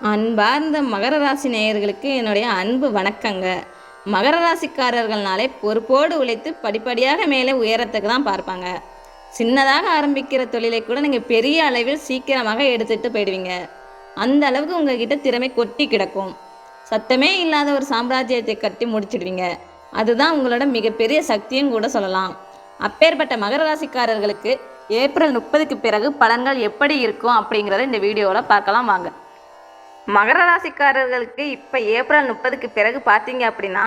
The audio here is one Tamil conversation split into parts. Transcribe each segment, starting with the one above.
அன்பார்ந்த மகர ராசி நேயர்களுக்கு என்னுடைய அன்பு வணக்கங்க. மகர ராசிக்காரர்கள்னாலே பொறுப்போடு உழைத்து படிப்படியாக மேலே உயரத்துக்கு தான் பார்ப்பாங்க. சின்னதாக ஆரம்பிக்கிற தொழிலை கூட நீங்கள் பெரிய அளவில் சீக்கிரமாக எடுத்துகிட்டு போயிடுவீங்க. அந்த அளவுக்கு உங்ககிட்ட திறமை கொட்டி கிடக்கும். சத்தமே இல்லாத ஒரு சாம்ராஜ்யத்தை கட்டி முடிச்சிடுவீங்க. அதுதான் உங்களோட மிகப்பெரிய சக்தியும் கூட சொல்லலாம். அப்பேற்பட்ட மகர ராசிக்காரர்களுக்கு ஏப்ரல் 30க்கு பிறகு பலன்கள் எப்படி இருக்கும் அப்படிங்கிறத இந்த வீடியோவில் பார்க்கலாம் வாங்க. மகர ராசிக்காரர்களுக்கு இப்போ ஏப்ரல் 30க்கு பிறகு பார்த்தீங்க அப்படின்னா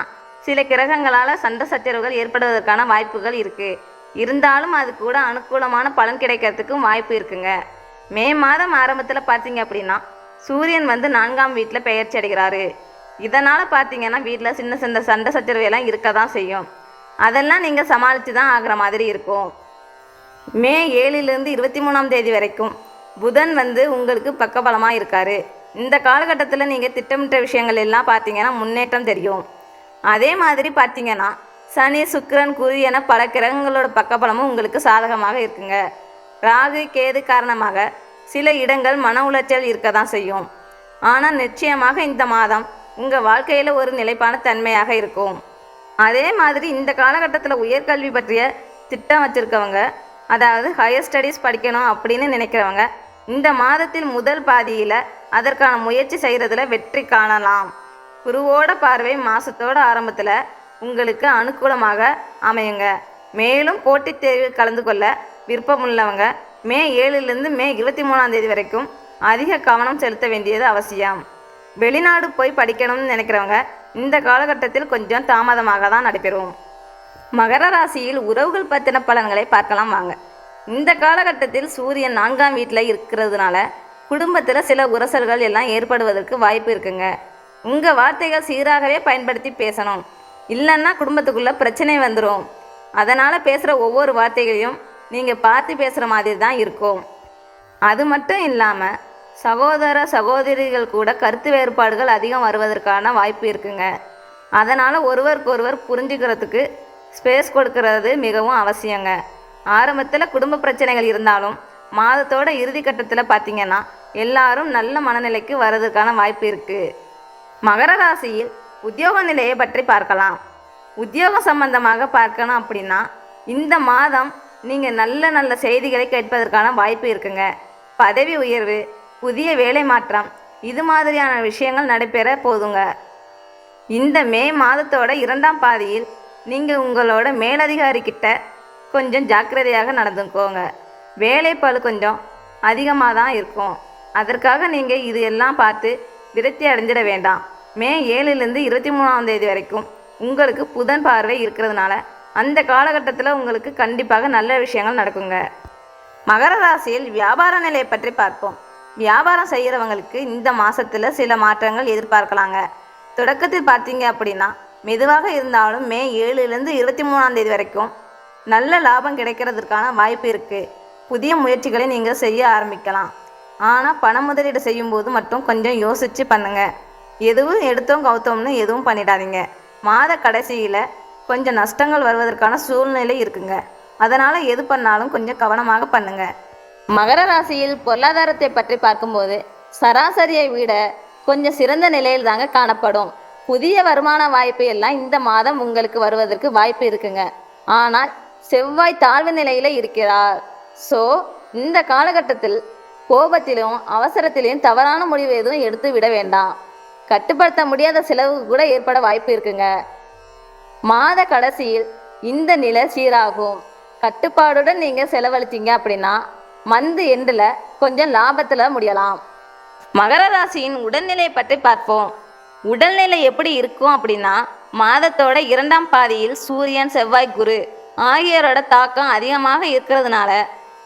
சில கிரகங்களால் சண்டை சச்சரவுகள் ஏற்படுவதற்கான வாய்ப்புகள் இருக்குது. இருந்தாலும் அது கூட அனுகூலமான பலன் கிடைக்கிறதுக்கும் வாய்ப்பு இருக்குங்க. மே மாதம் ஆரம்பத்தில் பார்த்தீங்க அப்படின்னா சூரியன் 4ஆம் வீட்டில் பெயர்ச்சி அடைகிறாரு. இதனால் பார்த்தீங்கன்னா வீட்டில் சின்ன சின்ன சண்டை சச்சரவு எல்லாம் இருக்க தான் செய்யும். அதெல்லாம் நீங்கள் சமாளித்து தான் ஆகிற மாதிரி இருக்கும். மே 7லிருந்து 23ஆம் தேதி வரைக்கும் புதன் உங்களுக்கு பக்கபலமாக இருக்கார். இந்த காலகட்டத்தில் நீங்கள் திட்டமிட்ட விஷயங்கள் எல்லாம் பார்த்தீங்கன்னா முன்னேற்றம் தெரியும். அதே மாதிரி பார்த்தீங்கன்னா சனி, சுக்கிரன், குரு என பல கிரகங்களோட பக்கபலமும் உங்களுக்கு சாதகமாக இருக்குங்க. ராகு, கேது காரணமாக சில இடங்கள் மன உளைச்சல் இருக்க தான் செய்யும். ஆனால் நிச்சயமாக இந்த மாதம் உங்கள் வாழ்க்கையில் ஒரு நிலைப்பான தன்மையாக இருக்கும். அதே மாதிரி இந்த காலகட்டத்தில் உயர்கல்வி பற்றிய திட்டம் வச்சுருக்கவங்க, அதாவது ஹையர் ஸ்டடீஸ் படிக்கணும் அப்படின்னு நினைக்கிறவங்க இந்த மாதத்தில் முதல் பாதியில் அதற்கான முயற்சி செய்கிறதுல வெற்றி காணலாம். குருவோட பார்வை மாதத்தோட ஆரம்பத்தில் உங்களுக்கு அனுகூலமாக அமையுங்க. மேலும் போட்டித் தேர்வில் கலந்து கொள்ள விருப்பமுள்ளவங்க மே 7லிருந்து மே 23ஆம் தேதி வரைக்கும் அதிக கவனம் செலுத்த வேண்டியது அவசியம். வெளிநாடு போய் படிக்கணும்னு நினைக்கிறவங்க இந்த காலகட்டத்தில் கொஞ்சம் தாமதமாக தான் நடைபெறும். மகர ராசியில் உறவுகள் பற்றின பலன்களை பார்க்கலாம் வாங்க. இந்த காலகட்டத்தில் சூரியன் 4ஆம் வீட்டில் இருக்கிறதுனால குடும்பத்தில் சில உரசல்கள் எல்லாம் ஏற்படுவதற்கு வாய்ப்பு இருக்குங்க. உங்கள் வார்த்தைகள் சீராகவே பயன்படுத்தி பேசணும், இல்லைன்னா குடும்பத்துக்குள்ளே பிரச்சனை வந்துடும். அதனால் பேசுகிற ஒவ்வொரு வார்த்தைகளையும் நீங்கள் பார்த்து பேசுகிற மாதிரி தான் இருக்கும். அது மட்டும் இல்லாமல் சகோதர சகோதரிகள் கூட கருத்து வேறுபாடுகள் அதிகம் வருவதற்கான வாய்ப்பு இருக்குங்க. அதனால் ஒருவருக்கொருவர் புரிஞ்சுக்கிறதுக்கு ஸ்பேஸ் கொடுக்கறது மிகவும் அவசியங்க. ஆரம்பத்தில் குடும்ப பிரச்சனைகள் இருந்தாலும் மாதத்தோட இறுதி கட்டத்தில் பார்த்தீங்கன்னா எல்லாரும் நல்ல மனநிலைக்கு வர்றதுக்கான வாய்ப்பு இருக்குது. மகர ராசியில் உத்தியோக நிலையை பற்றி பார்க்கலாம். உத்தியோகம் சம்பந்தமாக பார்க்கணும் அப்படின்னா இந்த மாதம் நீங்கள் நல்ல நல்ல செய்திகளை கேட்பதற்கான வாய்ப்பு இருக்குங்க. பதவி உயர்வு, புதிய வேலை மாற்றம், இது மாதிரியான விஷயங்கள் நடைபெற போதுங்க. இந்த மே மாதத்தோட 2ஆம் பாதியில் நீங்கள் உங்களோட மேலதிகாரிக்கிட்ட கொஞ்சம் ஜாக்கிரதையாக நடந்துக்கோங்க. வேலை பளு கொஞ்சம் அதிகமாக தான் இருக்கும். அதற்காக நீங்கள் இது எல்லாம் பார்த்து விரக்தி அடைஞ்சிட வேண்டாம். மே 7லிருந்து 23ஆம் தேதி வரைக்கும் உங்களுக்கு புதன் பார்வை இருக்கிறதுனால அந்த காலகட்டத்தில் உங்களுக்கு கண்டிப்பாக நல்ல விஷயங்கள் நடக்குங்க. மகர ராசியில் வியாபார நிலையை பற்றி பார்ப்போம். வியாபாரம் செய்கிறவங்களுக்கு இந்த மாதத்தில் சில மாற்றங்கள் எதிர்பார்க்கலாங்க. தொடக்கத்தில் பார்த்தீங்க அப்படின்னா மெதுவாக இருந்தாலும் மே 7லிருந்து 23ஆம் தேதி வரைக்கும் நல்ல லாபம் கிடைக்கிறதுக்கான வாய்ப்பு இருக்குது. புதிய முயற்சிகளை நீங்கள் செய்ய ஆரம்பிக்கலாம். ஆனால் பண முதலீடு செய்யும்போது மட்டும் கொஞ்சம் யோசித்து பண்ணுங்கள். எதுவும் எடுத்தோம் கவுத்தோம்னு எதுவும் பண்ணிடாதீங்க. மாத கடைசியில் கொஞ்சம் நஷ்டங்கள் வருவதற்கான சூழ்நிலை இருக்குங்க. அதனால் எது பண்ணாலும் கொஞ்சம் கவனமாக பண்ணுங்கள். மகர ராசியில் பொருளாதாரத்தை பற்றி பார்க்கும்போது சராசரியை விட கொஞ்சம் சிறந்த நிலையில் தாங்க காணப்படும். புதிய வருமான வாய்ப்பு எல்லாம் இந்த மாதம் உங்களுக்கு வருவதற்கு வாய்ப்பு இருக்குங்க. ஆனால் செவ்வாய் தாழ்வு நிலையில் இருக்கிறார். ஸோ இந்த காலகட்டத்தில் கோபத்திலும் அவசரத்திலையும் தவறான முடிவு எதுவும் எடுத்து விட வேண்டாம். கட்டுப்படுத்த முடியாத செலவு கூட ஏற்பட வாய்ப்பு இருக்குங்க. மாத கடைசியில் இந்த நிலை சீராகும். கட்டுப்பாடுடன் நீங்கள் செலவழித்தீங்க அப்படின்னா மந்த் எண்டில் கொஞ்சம் லாபத்தில் முடியலாம். மகர ராசியின் உடல்நிலையை பற்றி பார்ப்போம். உடல்நிலை எப்படி இருக்கும் அப்படின்னா மாதத்தோட 2ஆம் பாதியில் சூரியன், செவ்வாய், குரு ஆகியோரோட தாக்கம் அதிகமாக இருக்கிறதுனால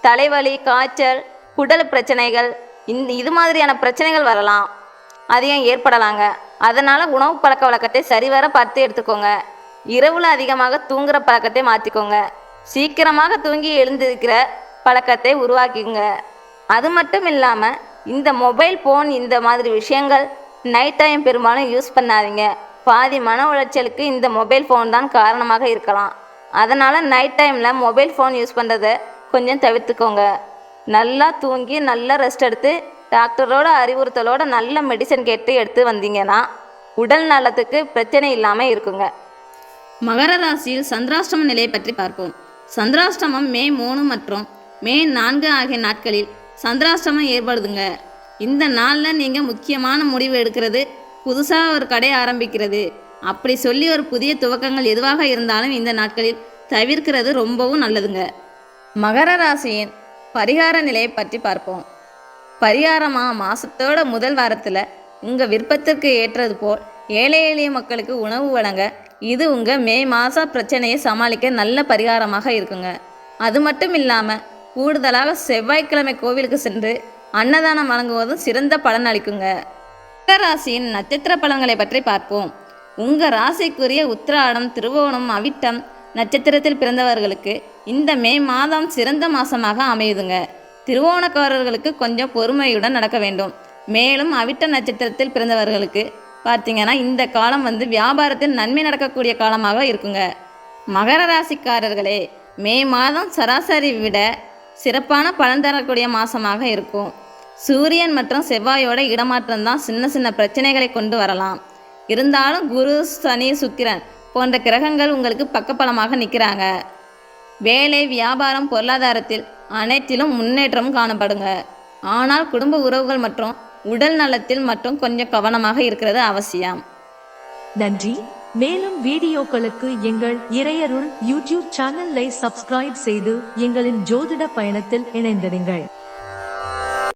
தலைவலி, காய்ச்சல், குடல் பிரச்சனைகள், இது மாதிரியான பிரச்சனைகள் வரலாம், அதிகம் ஏற்படலாங்க. அதனால் உணவு பழக்க வழக்கத்தை சரிவர பார்த்து எடுத்துக்கோங்க. இரவில் அதிகமாக தூங்குகிற பழக்கத்தை மாற்றிக்கோங்க. சீக்கிரமாக தூங்கி எழுந்திருக்கிற பழக்கத்தை உருவாக்கிங்க. அது மட்டும் இல்லாமல் இந்த மொபைல் ஃபோன் இந்த மாதிரி விஷயங்கள் நைட் டைம் பெரும்பாலும் யூஸ் பண்ணாதீங்க. பாதி மன உளைச்சலுக்கு இந்த மொபைல் ஃபோன் தான் காரணமாக இருக்கலாம். அதனால் நைட் டைமில் மொபைல் ஃபோன் யூஸ் பண்ணுறதை கொஞ்சம் தவிர்த்துக்கோங்க. நல்லா தூங்கி நல்லா ரெஸ்ட் எடுத்து டாக்டரோட அறிவுறுத்தலோட நல்ல மெடிசன் கேட்டு எடுத்து வந்தீங்கன்னா உடல் நலத்துக்கு பிரச்சனை இல்லாமல் இருக்குங்க. மகர ராசியில் சந்திராஷ்டம நிலையை பற்றி பார்ப்போம். சந்திராஷ்டமம் மே 3 மற்றும் மே 4 ஆகிய நாட்களில் சந்திராஷ்டமம் ஏற்படுதுங்க. இந்த நாளில் நீங்கள் முக்கியமான முடிவு எடுக்கிறது, புதுசாக ஒரு கடை ஆரம்பிக்கிறது, அப்படி சொல்லி ஒரு புதிய துவக்கங்கள் எதுவாக இருந்தாலும் இந்த நாட்களில் தவிர்க்கிறது ரொம்பவும் நல்லதுங்க. மகர ராசியின் பரிகார நிலையை பற்றி பார்ப்போம். பரிகாரமாக மாதத்தோட முதல் வாரத்தில் உங்கள் விருப்பத்திற்கு ஏற்றது போல் ஏழை எளிய மக்களுக்கு உணவு வழங்க இது உங்கள் மே மாத பிரச்சனையை சமாளிக்க நல்ல பரிகாரமாக இருக்குங்க. அது மட்டும் இல்லாமல் கூடுதலாக செவ்வாய்க்கிழமை கோவிலுக்கு சென்று அன்னதானம் வழங்குவதும் சிறந்த பலன் அளிக்குங்க. மகர ராசியின் நட்சத்திர பலன்களை பற்றி பார்ப்போம். உங்கள் ராசிக்குரிய உத்திராடம், திருவோணம், அவிட்டம் நட்சத்திரத்தில் பிறந்தவர்களுக்கு இந்த மே மாதம் சிறந்த மாதமாக அமையுதுங்க. திருவோணக்காரர்களுக்கு கொஞ்சம் பொறுமையுடன் நடக்க வேண்டும். மேலும் அவிட்ட நட்சத்திரத்தில் பிறந்தவர்களுக்கு பார்த்தீங்கன்னா இந்த காலம் வியாபாரத்தில் நன்மை நடக்கக்கூடிய காலமாக இருக்குங்க. மகர ராசிக்காரர்களே, மே மாதம் சராசரி விட சிறப்பான பலன் தரக்கூடிய மாதமாக இருக்கும். சூரியன் மற்றும் செவ்வாயோட இடமாற்றம் தான் சின்ன சின்ன பிரச்சனைகளை கொண்டு வரலாம். இருந்தாலும் குரு, சனி, சுக்கிரன் போன்ற கிரகங்கள் உங்களுக்கு பக்கபலமாக நிற்கிறாங்க. வேலை, வியாபாரம், பொருளாதாரத்தில் அனைத்திலும் முன்னேற்றம் காணப்படுங்க. ஆனால் குடும்ப உறவுகள் மற்றும் உடல் நலத்தில் மட்டும் கொஞ்சம் கவனமாக இருக்கிறது அவசியம். நன்றி. மேலும் வீடியோக்களுக்கு எங்கள் இறையருள் யூடியூப் சேனலை சப்ஸ்கிரைப் செய்து எங்களின் ஜோதிட பயணத்தில் இணைந்திருங்கள்.